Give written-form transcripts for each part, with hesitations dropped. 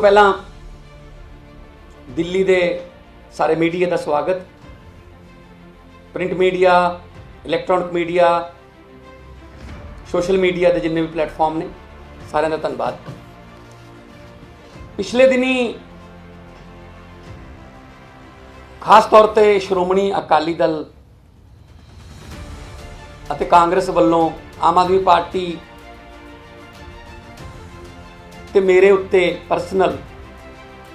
तो पहला दिल्ली दे सारे मीडिया का स्वागत। Print media, electronic media, social media के जिन्ने भी प्लेटफॉर्म ने सारे का धन्यवाद। पिछले दिनी खास तौर पर श्रोमणी अकाली दल ਅਤੇ कांग्रेस ਵੱਲੋਂ आम आदमी पार्टी ਤੇ मेरे उत्ते परसनल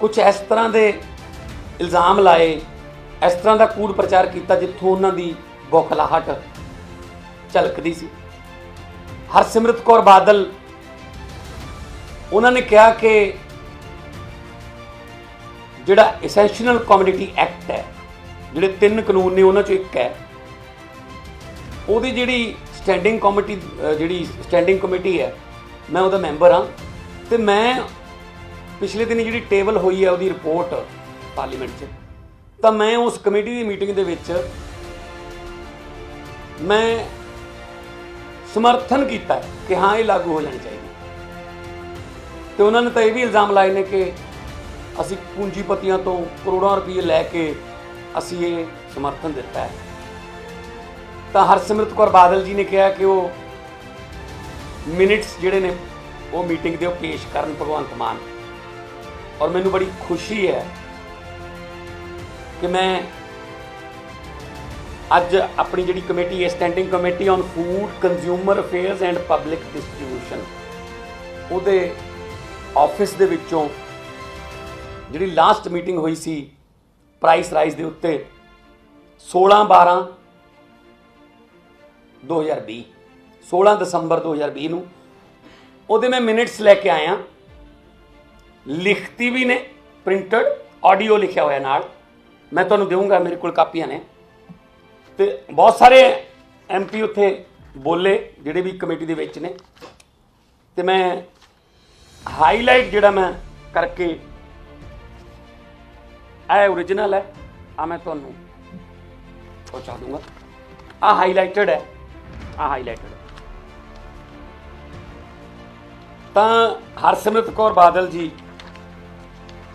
कुछ इस तरह के इल्ज़ाम लाए, इस तरह का कूड़ प्रचार किया जिथों उन्होंने बौखलाहट झलकती सी। हरसिमरत कौर बादल उन्होंने कहा कि जिहड़ा एसेंशियल कमोडिटी एक्ट है, जिहड़े 3 कानून ने उन्हां चों एक है, ਉਹਦੀ ਜਿਹੜੀ ਸਟੈਂਡਿੰਗ ਕਮੇਟੀ ਹੈ, मैं ਉਹਦਾ मैंबर हाँ। तो मैं पिछले दिन जी टेबल हुई है वो रिपोर्ट पार्लीमेंट च, तो मैं उस कमेटी की मीटिंग दे विच मैं समर्थन किया कि हाँ ये लागू हो जानी चाहिए। तो उन्होंने तो यह भी इल्ज़ाम लाए ने कि असी पूंजीपतियों तो करोड़ों रुपये लैके असी ये समर्थन दिता है। तो हरसिमरत कौर बादल जी ने कहा कि वो मिनट्स जिहड़े ने वो मीटिंग दे पेश करन भगवंत मान, और मैनू बड़ी खुशी है कि मैं अज अपनी जिहड़ी कमेटी है, standing committee on food consumer affairs and public distribution, उहदे ऑफिस दे विचों जिहड़ी लास्ट मीटिंग हुई सी प्राइस राइज दे उत्ते 16/12/2020 16 दसंबर 2020 नूं ਉਹਦੇ मैं मिनट्स लैके आया, लिखती भी ने, प्रिंटड ऑडियो लिखा होया नाल, मैं तुहानूं देऊँगा, मेरे कोल कापियां ने। तो बहुत सारे MP उत्थे बोले जिहड़े भी कमेटी दे विच ने, तो मैं हाईलाइट जिहड़ा मैं करके ओरिजिनल है मैं तुहानूं पहुँचा दूँगा। हाईलाइटेड है, हाईलाइटेड। तो हरसिमरत कौर बादल जी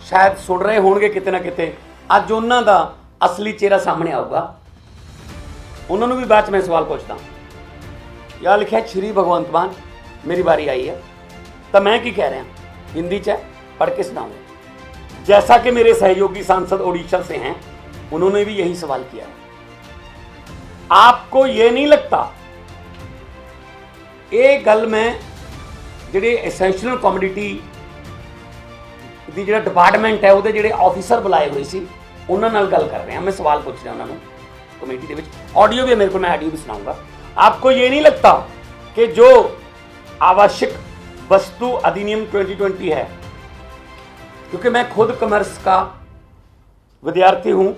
शायद सुन रहे होंगे किते ना किते, अज उन्हां दा असली चेहरा सामने आऊगा। उन्होंने भी बाद में सवाल पूछता, यार लिखा श्री भगवंत मान, मेरी बारी आई है, तो मैं की कह रहा हिंदी च पढ़ के सुनाऊंगा। जैसा कि मेरे सहयोगी सांसद उड़ीसा से हैं, उन्होंने भी यही सवाल किया है। आपको ये नहीं लगता ये गल में जिहड़े एसेंशियल कमोडिटी दी जिहड़ा डिपार्टमेंट है उहदे जिहड़े ऑफिसर बुलाए हुए सी उन्हां नाल गल कर रहे हैं, मैं सवाल पूछ रहा उन्होंने कमेटी दे विच, ऑडियो भी मेरे को, मैं ऑडियो भी सुनाऊंगा। आपको ये नहीं लगता कि जो आवश्यक वस्तु अधिनियम 2020 है, क्योंकि मैं खुद कॉमर्स का विद्यार्थी हूं,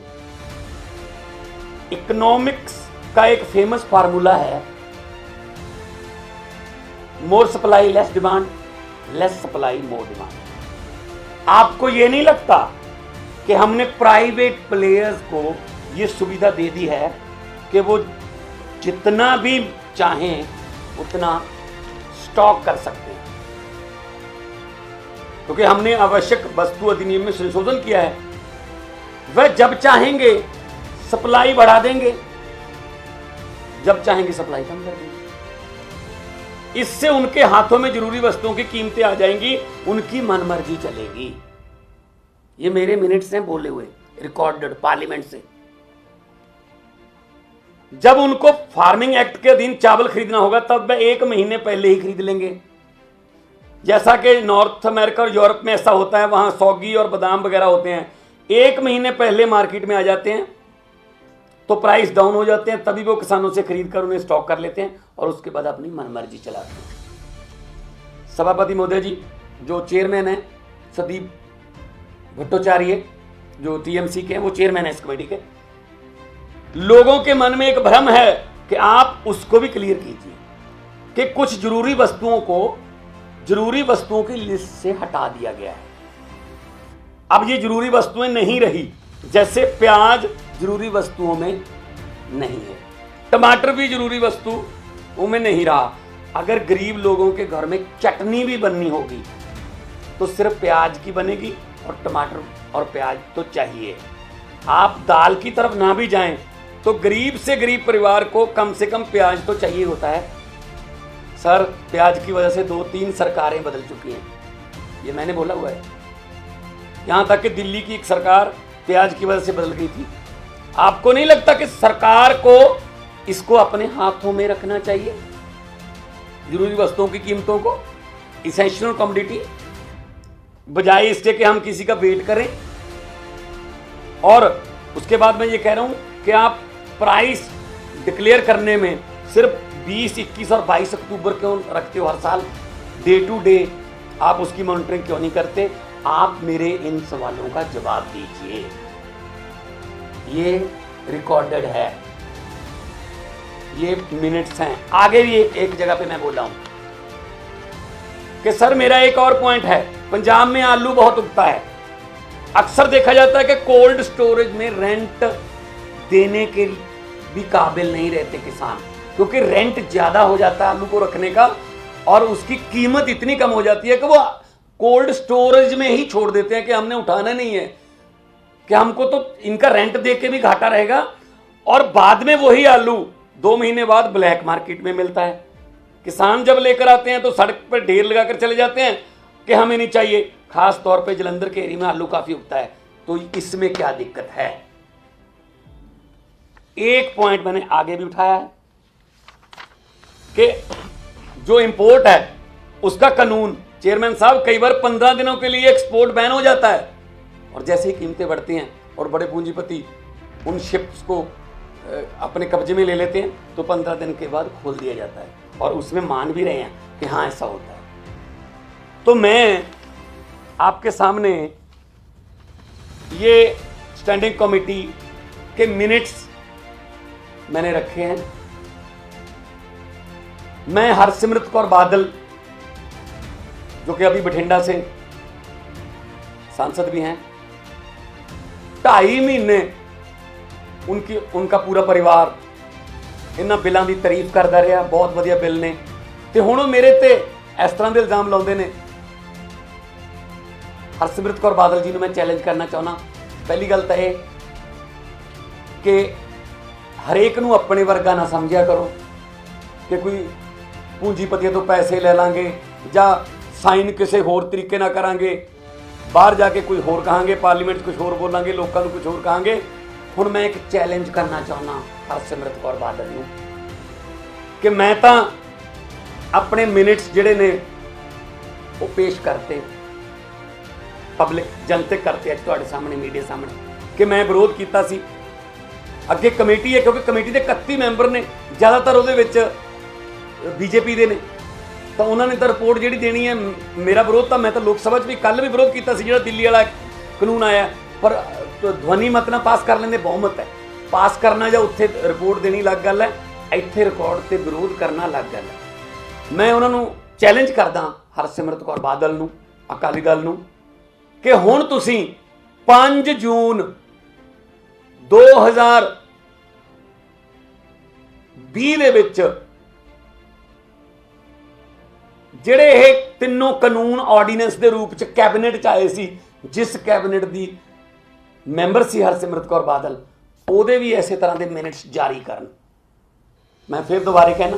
इकोनॉमिक्स का एक फेमस फार्मूला है, more supply less demand, less supply more demand. आपको ये नहीं लगता कि हमने प्राइवेट प्लेयर्स को ये सुविधा दे दी है कि वो जितना भी चाहें उतना स्टॉक कर सकते हैं, क्योंकि हमने आवश्यक वस्तु अधिनियम में संशोधन किया है। वह जब चाहेंगे सप्लाई बढ़ा देंगे, जब चाहेंगे सप्लाई कम कर देंगे। इससे उनके हाथों में जरूरी वस्तुओं की कीमतें आ जाएंगी, उनकी मनमर्जी चलेगी। ये मेरे मिनट्स हैं बोले हुए, रिकॉर्डेड पार्लियामेंट से। जब उनको फार्मिंग एक्ट के अधीन चावल खरीदना होगा तब वह 1 महीने पहले ही खरीद लेंगे, जैसा कि नॉर्थ अमेरिका और यूरोप में ऐसा होता है, वहां सौगी और बादाम वगैरह होते हैं, 1 महीने पहले मार्केट में आ जाते हैं, तो प्राइस डाउन हो जाते हैं, तभी वो किसानों से खरीद कर उन्हें स्टॉक कर लेते हैं और उसके बाद अपनी मनमर्जी चलाते हैं। सभापति महोदय जी, जो चेयरमैन है संदीप भट्टाचार्य, जो TMC के हैं, वो चेयरमैन है इस कमेटी के। लोगों के मन में एक भ्रम है कि आप उसको भी क्लियर कीजिए कि कुछ जरूरी वस्तुओं की लिस्ट से हटा दिया गया है। अब ये जरूरी वस्तुएं नहीं रही, जैसे प्याज जरूरी वस्तुओं में नहीं है, टमाटर भी जरूरी वस्तुओं में नहीं रहा। अगर गरीब लोगों के घर में चटनी भी बननी होगी तो सिर्फ प्याज की बनेगी और टमाटर और प्याज तो चाहिए। आप दाल की तरफ ना भी जाएं तो गरीब से गरीब परिवार को कम से कम प्याज तो चाहिए होता है। सर, प्याज की वजह से 2-3 सरकारें बदल चुकी हैं, ये मैंने बोला हुआ है। यहां तक कि दिल्ली की एक सरकार प्याज की वजह से बदल गई थी। आपको नहीं लगता कि सरकार को इसको अपने हाथों में रखना चाहिए, जरूरी वस्तुओं की कीमतों को, इसेंशियल कमोडिटी, बजाय इसके कि हम किसी का वेट करें? और उसके बाद मैं ये कह रहा हूं कि आप प्राइस डिक्लेयर करने में सिर्फ 20, 21 और 22 अक्टूबर क्यों रखते हो हर साल? डे टू डे आप उसकी मॉनिटरिंग क्यों नहीं करते? आप मेरे इन सवालों का जवाब दीजिए। ये रिकॉर्डेड है, ये मिनट्स हैं। आगे भी एक जगह पे मैं बोला हूं कि सर मेरा एक और पॉइंट है, पंजाब में आलू बहुत उगता है। अक्सर देखा जाता है कि कोल्ड स्टोरेज में रेंट देने के भी काबिल नहीं रहते किसान, क्योंकि रेंट ज्यादा हो जाता है आलू को रखने का और उसकी कीमत इतनी कम हो जाती है कि वो कोल्ड स्टोरेज में ही छोड़ देते हैं कि हमने उठाना नहीं है, कि हमको तो इनका रेंट दे के भी घाटा रहेगा। और बाद में वही आलू 2 महीने बाद ब्लैक मार्केट में मिलता है। किसान जब लेकर आते हैं तो सड़क पर ढेर लगाकर चले जाते हैं कि हमें नहीं चाहिए। खास तौर पे जलंधर के एरिया में आलू काफी उगता है, तो इसमें क्या दिक्कत है? एक पॉइंट मैंने आगे भी उठाया है कि जो इंपोर्ट है उसका कानून, चेयरमैन साहब, कई बार 15 दिनों के लिए एक्सपोर्ट बैन हो जाता है और जैसे ही कीमतें बढ़ती हैं और बड़े पूंजीपति उन शिप्स को अपने कब्जे में ले लेते हैं तो 15 दिन के बाद खोल दिया जाता है, और उसमें मान भी रहे हैं कि हाँ ऐसा होता है। तो मैं आपके सामने ये स्टैंडिंग कमेटी के मिनट्स मैंने रखे हैं। मैं हरसिमरत कौर बादल, जो कि अभी बठिंडा से सांसद भी हैं, 2.5 महीने उनका पूरा परिवार इन्हां बिलों की तारीफ करता रहा, बहुत वधिया बिल ने, ते हुण मेरे ते इस तरह के इल्जाम लाउंदे ने। हरसिमरत कौर बादल जी ने मैं चैलेंज करना चाहना, पहली गल तो यह कि हरेक नूं अपने वर्गा ना समझिया करो कि कोई पूंजीपतियों तो पैसे ले लांगे जां साइन किसी होर तरीके ना करांगे, बाहर जाके कोई होर कहांगे, पार्लीमेंट कुछ होर बोलांगे, लोगों को कुछ होर कहांगे। हुण मैं एक चैलेंज करना चाहना हरसिमरत कौर बादल नूं कि मैं तो अपने मिनट्स जिहड़े ने वो पेश करते पब्लिक जनतक करते अज तुहाडे सामने मीडिया सामने कि मैं विरोध किया सी। अगे कमेटी है, क्योंकि कमेटी के 31 मैंबर ने, ज़्यादातर उहदे विच बीजेपी दे ने, तो उन्होंने तो रिपोर्ट जी देनी है। मेरा विरोध तो, मैं तो लोक सभा भी कल भी विरोध किया जो दिल्ली वाला कानून आया, पर तो ध्वनि मत ना पास कर लेंगे, बहुमत है, पास करना या उत्थे रिपोर्ट देनी अलग गल है, इत्थे रिकॉर्ड से विरोध करना अलग गल है। मैं उन्होंने चैलेंज करदा हरसिमरत कौर बादल नूं, अकाली दल नूं कि हुण तुसीं 5 जून 2020 दे विच ਜਿਹੜੇ ਇਹ ਤਿੰਨੋਂ ਕਾਨੂੰਨ ਆਰਡੀਨੈਂਸ ਦੇ ਰੂਪ ਚ ਕੈਬਨਿਟ ਚ ਆਏ ਸੀ, ਜਿਸ ਕੈਬਨਿਟ ਦੀ ਮੈਂਬਰ ਸੀ ਹਰਸਿਮਰਤ ਕੌਰ ਬਾਦਲ, ਉਹਦੇ ਵੀ ਇਸੇ ਤਰ੍ਹਾਂ ਦੇ ਮਿੰਟਸ ਜਾਰੀ ਕਰਨ। ਮੈਂ ਫਿਰ ਦੁਬਾਰੇ ਕਹਿਣਾ,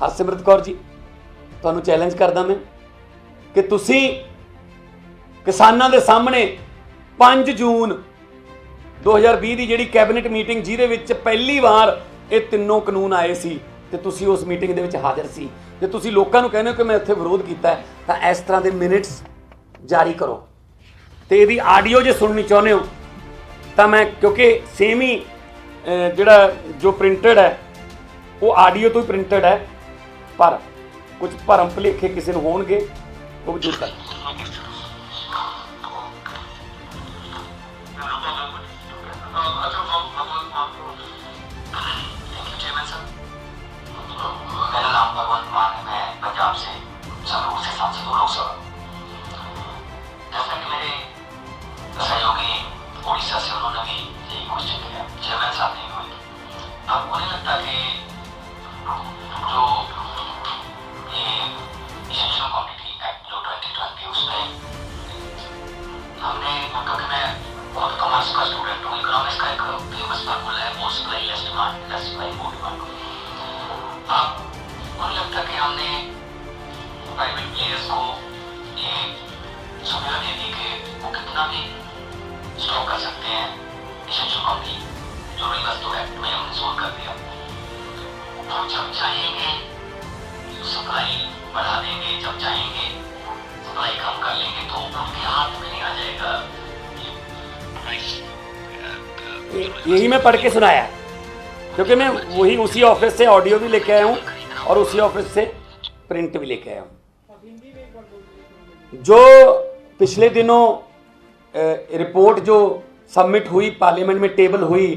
ਹਰਸਿਮਰਤ ਕੌਰ ਜੀ, ਤੁਹਾਨੂੰ ਚੈਲੰਜ ਕਰਦਾ ਮੈਂ ਕਿ ਤੁਸੀਂ ਕਿਸਾਨਾਂ ਦੇ ਸਾਹਮਣੇ 5 ਜੂਨ 2020 ਦੀ ਜਿਹੜੀ ਕੈਬਨਿਟ ਮੀਟਿੰਗ ਜਿਹਦੇ ਵਿੱਚ ਪਹਿਲੀ ਵਾਰ ਇਹ ਤਿੰਨੋਂ ਕਾਨੂੰਨ ਆਏ ਸੀ ਤੇ ਤੁਸੀਂ ਉਸ ਮੀਟਿੰਗ ਦੇ ਵਿੱਚ ਹਾਜ਼ਰ ਸੀ, ਜੇ ਤੁਸੀਂ ਲੋਕਾਂ ਨੂੰ ਕਹਿੰਦੇ ਹੋ ਕਿ ਮੈਂ ਉੱਥੇ ਵਿਰੋਧ ਕੀਤਾ ਹੈ ਤਾਂ ਇਸ ਤਰ੍ਹਾਂ ਦੇ ਮਿੰਟਸ ਜਾਰੀ ਕਰੋ। ਤੇ ਇਹਦੀ ਆਡੀਓ ਜੇ ਸੁਣਨੀ ਚਾਹੁੰਦੇ ਹੋ ਤਾਂ ਮੈਂ, ਕਿਉਂਕਿ ਸੇਮ ਹੀ ਜਿਹੜਾ ਜੋ ਪ੍ਰਿੰਟਡ ਹੈ ਉਹ ਆਡੀਓ ਤੋਂ ਹੀ ਪ੍ਰਿੰਟਡ ਹੈ, ਪਰ ਕੁਝ ਭਰਮ ਭੁਲੇਖੇ ਕਿਸੇ ਨੂੰ ਹੋਣਗੇ ਉਹ ਵੀ ਦੂਰ ਕਰ। मेरा नाम भगवंत मान है, मैं पंजाब से संगरूर से सांसद हूँ लोकसभा। जैसा कि मेरे सहयोगी उड़ीसा से उन्होंने भी यही क्वेश्चन किया, चेयरमैन साहब ने हुई, आपको नहीं लगता कि जो ये इसेंशियल कमोडिटी एक्ट जो 2020 उसमें जरूरी वस्तु एक्ट में हमने सोल्व कर दिया। तो जब चाहेंगे सप्लाई बढ़ा देंगे, जब चाहेंगे सप्लाई कम कर लेंगे, तो उनके हाथ में नहीं आ जाएगा। यही मैं पढ़ के सुनाया, क्योंकि मैं वही उसी ऑफिस से ऑडियो भी लेके आया हूँ और उसी ऑफिस से प्रिंट भी लेके आया हूँ। जो पिछले दिनों रिपोर्ट जो सबमिट हुई पार्लियामेंट में, टेबल हुई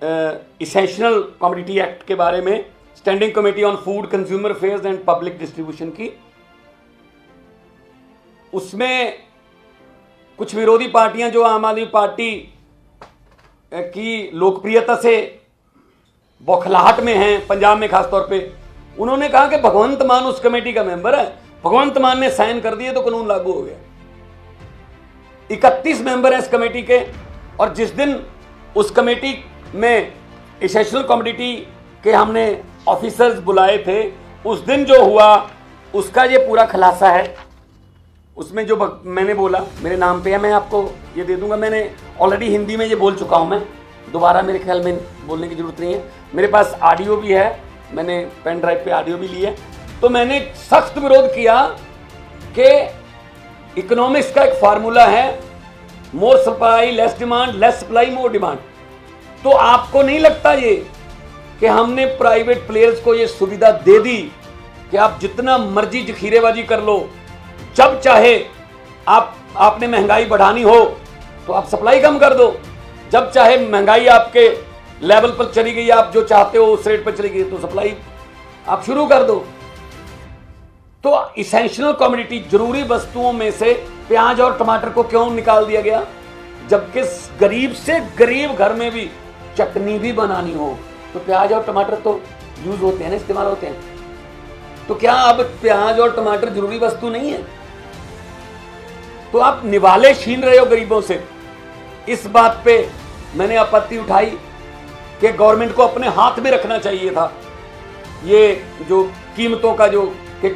इसेंशियल कमोडिटी एक्ट के बारे में, standing committee on food consumer affairs and public distribution की, उसमें कुछ विरोधी पार्टियां जो आम आदमी पार्टी की लोकप्रियता से बौखलाहट में हैं, पंजाब में खासतौर पे, उन्होंने कहा कि भगवंत मान उस कमेटी का मेंबर है, भगवंत मान ने साइन कर दिए तो कानून लागू हो गया। 31 मेंबर हैं इस कमेटी के, और जिस दिन उस कमेटी में एसेंशियल कमोडिटी के हमने ऑफिसर्स बुलाए थे, उस दिन जो हुआ उसका ये पूरा खुलासा है। उसमें जो मैंने बोला मेरे नाम पे है, मैं आपको ये दे दूंगा। मैंने ऑलरेडी हिंदी में ये बोल चुका हूँ, मैं दोबारा मेरे ख्याल में बोलने की ज़रूरत नहीं है। मेरे पास ऑडियो भी है, मैंने पेन ड्राइव पे ऑडियो भी ली है। तो मैंने सख्त विरोध किया कि इकोनॉमिक्स का एक फार्मूला है, more supply less demand, less supply more demand. तो आपको नहीं लगता ये कि हमने प्राइवेट प्लेयर्स को ये सुविधा दे दी कि आप जितना मर्जी जखीरेबाजी कर लो, जब चाहे आपने महंगाई बढ़ानी हो तो आप सप्लाई कम कर दो, जब चाहे महंगाई आपके लेवल पर चली गई, आप जो चाहते हो उस रेट पर चली गई, तो सप्लाई आप शुरू कर दो। तो इसेंशियल कमोडिटी जरूरी वस्तुओं में से प्याज और टमाटर को क्यों निकाल दिया गया, जबकि गरीब से गरीब घर में भी चटनी भी बनानी हो तो प्याज और टमाटर तो यूज होते हैं ना, इस्तेमाल होते हैं। तो क्या अब प्याज और टमाटर जरूरी वस्तु नहीं है? तो आप निवाले छीन रहे हो गरीबों से। इस बात पे मैंने आपत्ति उठाई कि गवर्नमेंट को अपने हाथ में रखना चाहिए था ये जो कीमतों का, जो कि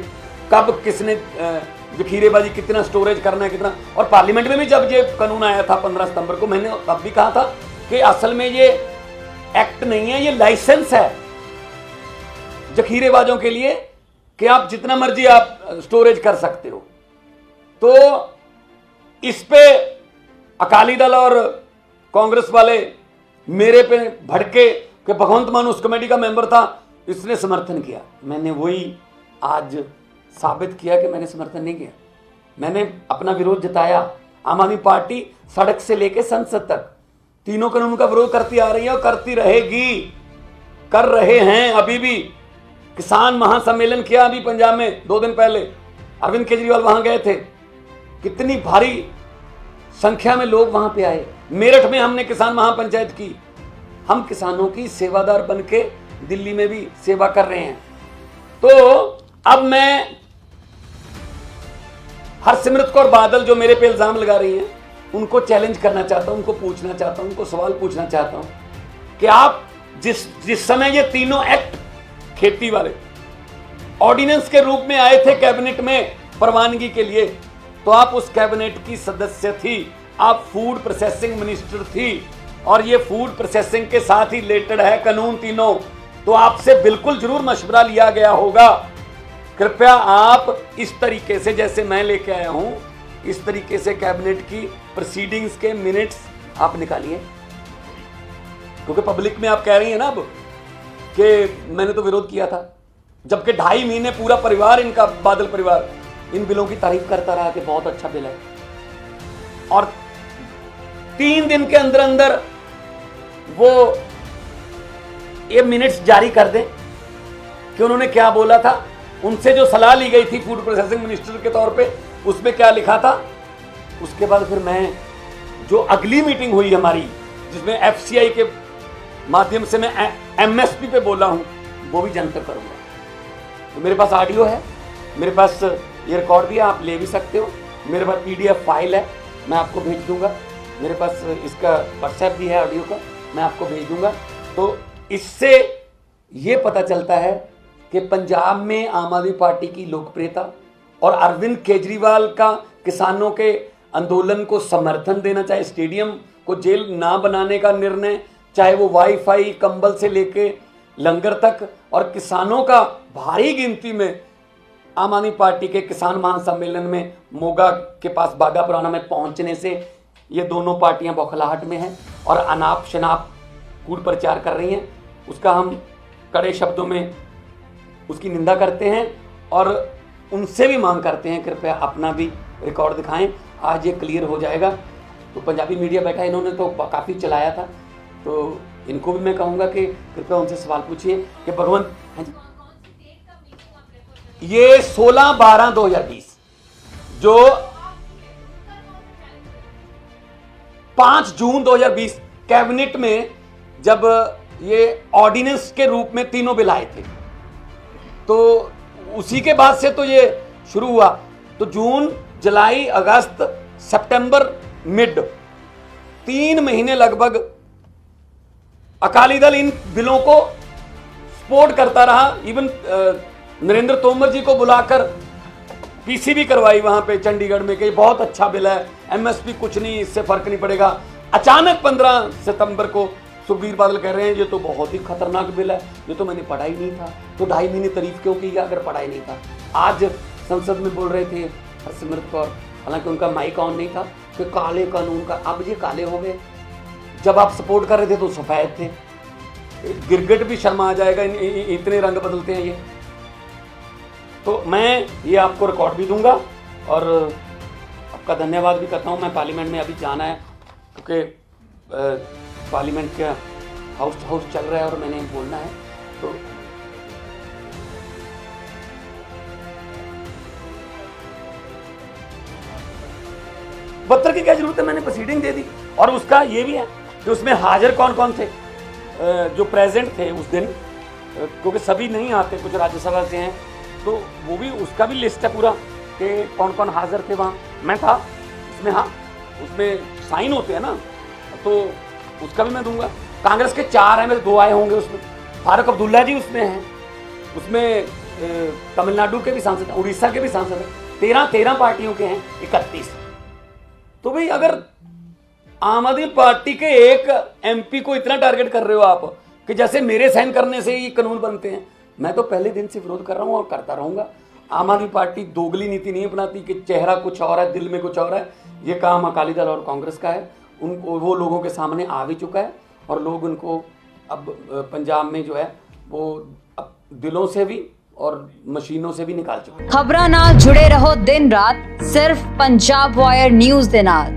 कब किसने जखीरेबाजी कितना स्टोरेज करना है, कितना। और पार्लियामेंट में भी जब ये कानून आया था 15 सितंबर को, मैंने तब भी कहा था कि असल में ये एक्ट नहीं है, ये लाइसेंस है जखीरेबाजों के लिए कि आप जितना मर्जी आप स्टोरेज कर सकते हो। तो इस पे अकाली दल और कांग्रेस वाले मेरे पे भड़के कि भगवंत मान उस कमेटी का मेंबर था, इसने समर्थन किया। मैंने वही आज साबित किया कि मैंने समर्थन नहीं किया, मैंने अपना विरोध जताया। आम आदमी पार्टी सड़क से लेकर संसद तक तीनों कानून का विरोध करती आ रही है और करती रहेगी, कर रहे हैं अभी भी। किसान महासम्मेलन किया अभी पंजाब में 2 दिन पहले, अरविंद केजरीवाल वहां गए थे, कितनी भारी संख्या में लोग वहां पे आए। मेरठ में हमने किसान महापंचायत की, हम किसानों की सेवादार बन के दिल्ली में भी सेवा कर रहे हैं। तो अब मैं हरसिमरत कौर बादल जो मेरे पे इल्जाम लगा रही हैं, उनको चैलेंज करना चाहता हूं, उनको पूछना चाहता हूं, उनको सवाल पूछना चाहता हूं कि आप जिस समय ये तीनों एक्ट खेती वाले ऑर्डिनेंस के रूप में आए थे कैबिनेट में प्रवानगी के लिए, तो आप उस कैबिनेट की सदस्य थी, आप फूड प्रोसेसिंग मिनिस्टर थी, और ये फूड प्रोसेसिंग के साथ ही रिलेटेड है कानून तीनों। तो आपसे बिल्कुल जरूर मशवरा लिया गया होगा। कृपया आप इस तरीके से, जैसे मैं लेके आया हूं, इस तरीके से कैबिनेट की प्रोसीडिंग्स के मिनट्स आप निकालिए, क्योंकि पब्लिक में आप कह रही हैं ना अब कि मैंने तो विरोध किया था, जबकि 2.5 महीने पूरा परिवार इनका, बादल परिवार, इन बिलों की तारीफ करता रहा कि बहुत अच्छा बिल है, और 3 दिन के अंदर अंदर वो ये मिनट्स जारी कर दें कि उन्होंने क्या बोला था। उनसे जो सलाह ली गई थी फूड प्रोसेसिंग मिनिस्टर के तौर पे, उसमें क्या लिखा था। उसके बाद फिर मैं जो अगली मीटिंग हुई हमारी, जिसमें FCI के माध्यम से मैं MSP पे बोला हूं, वो भी जनतक करूंगा। तो मेरे पास ऑडियो है, मेरे पास ये रिकॉर्ड भी है, आप ले भी सकते हो, मेरे पास PDF फाइल है, मैं आपको भेज दूंगा, मेरे पास इसका व्हाट्सएप भी है ऑडियो का, मैं आपको भेज दूंगा। तो इससे ये पता चलता है कि पंजाब में आम आदमी पार्टी की लोकप्रियता और अरविंद केजरीवाल का किसानों के आंदोलन को समर्थन देना, चाहे स्टेडियम को जेल ना बनाने का निर्णय, चाहे वो वाईफाई, कंबल से लेके लंगर तक, और किसानों का भारी गिनती में आम आदमी पार्टी के किसान महासम्मेलन में मोगा के पास बागा पुराना में पहुंचने से ये दोनों पार्टियां बौखलाहट में हैं और अनाप शनाप कूट प्रचार कर रही हैं। उसका हम कड़े शब्दों में उसकी निंदा करते हैं और उनसे भी मांग करते हैं कृपया अपना भी रिकॉर्ड दिखाएं। आज ये क्लियर हो जाएगा। तो पंजाबी मीडिया बैठा, इन्होंने तो काफ़ी चलाया था, तो इनको भी मैं कहूँगा कि कृपया उनसे सवाल पूछिए कि भगवंत, हाँ जी, ये 16/12/2020 जो 5 जून 2020 कैबिनेट में जब ये ऑर्डिनेंस के रूप में तीनों बिल आए थे, तो उसी के बाद से तो ये शुरू हुआ। तो जून, जुलाई, अगस्त, सितंबर, मिड 3 महीने लगभग अकाली दल इन बिलों को सपोर्ट करता रहा। इवन नरेंद्र तोमर जी को बुलाकर पीसीबी करवाई वहां पे चंडीगढ़ में कि बहुत अच्छा बिल है, एमएसपी कुछ नहीं, इससे फर्क नहीं पड़ेगा। अचानक 15 सितंबर को सुखबीर बादल कह रहे हैं ये तो बहुत ही खतरनाक बिल है, ये तो मैंने पढ़ा ही नहीं था। तो 2.5 महीने तारीफ क्यों की अगर पढ़ा ही नहीं था। आज संसद में बोल रहे थे हरसिमरत कौर, हालांकि उनका माइक ऑन नहीं था, कि काले कानून का, अब ये काले हो गए। जब आप सपोर्ट कर रहे थे तो सफेद थे। गिरगिट भी शर्मा आ जाएगा, इतने रंग बदलते हैं ये। तो मैं ये आपको रिकॉर्ड भी दूंगा और आपका धन्यवाद भी करता हूँ। मैं पार्लियामेंट में अभी जाना है क्योंकि पार्लियामेंट का हाउस चल रहा है और मैंने बोलना है। तो पत्र की क्या जरूरत है, मैंने प्रोसीडिंग दे दी। और उसका ये भी है कि उसमें हाजिर कौन कौन थे जो प्रेजेंट थे उस दिन, क्योंकि सभी नहीं आते, कुछ राज्यसभा से हैं, तो वो भी, उसका भी लिस्ट है पूरा कि कौन कौन हाजिर थे वहाँ। मैं था उसमें, हाँ, उसमें साइन होते हैं ना, तो उसका भी मैं दूंगा। कांग्रेस के 4 हैं, मेरे 2 आए होंगे उसमें। फारूक अब्दुल्ला जी उसमें हैं, उसमें तमिलनाडु के भी सांसद, उड़ीसा के भी सांसद हैं। 13 पार्टियों के हैं, 31। तो भाई अगर आम आदमी पार्टी के एक एमपी को इतना टारगेट कर रहे हो आप कि जैसे मेरे साइन करने से ही कानून बनते हैं, मैं तो पहले दिन से विरोध कर रहा हूं और करता रहूंगा। आम आदमी पार्टी दोगली नीति नहीं अपनाती कि चेहरा कुछ और है, दिल में कुछ और है। ये काम अकाली दल और कांग्रेस का है। उनको, वो लोगों के सामने आ भी चुका है और लोग उनको अब पंजाब में जो है वो अब दिलों से भी और मशीनों से भी निकाल चुके हैं। खबरां नाल जुड़े रहो दिन रात सिर्फ पंजाब वायर न्यूज़ दे नाल।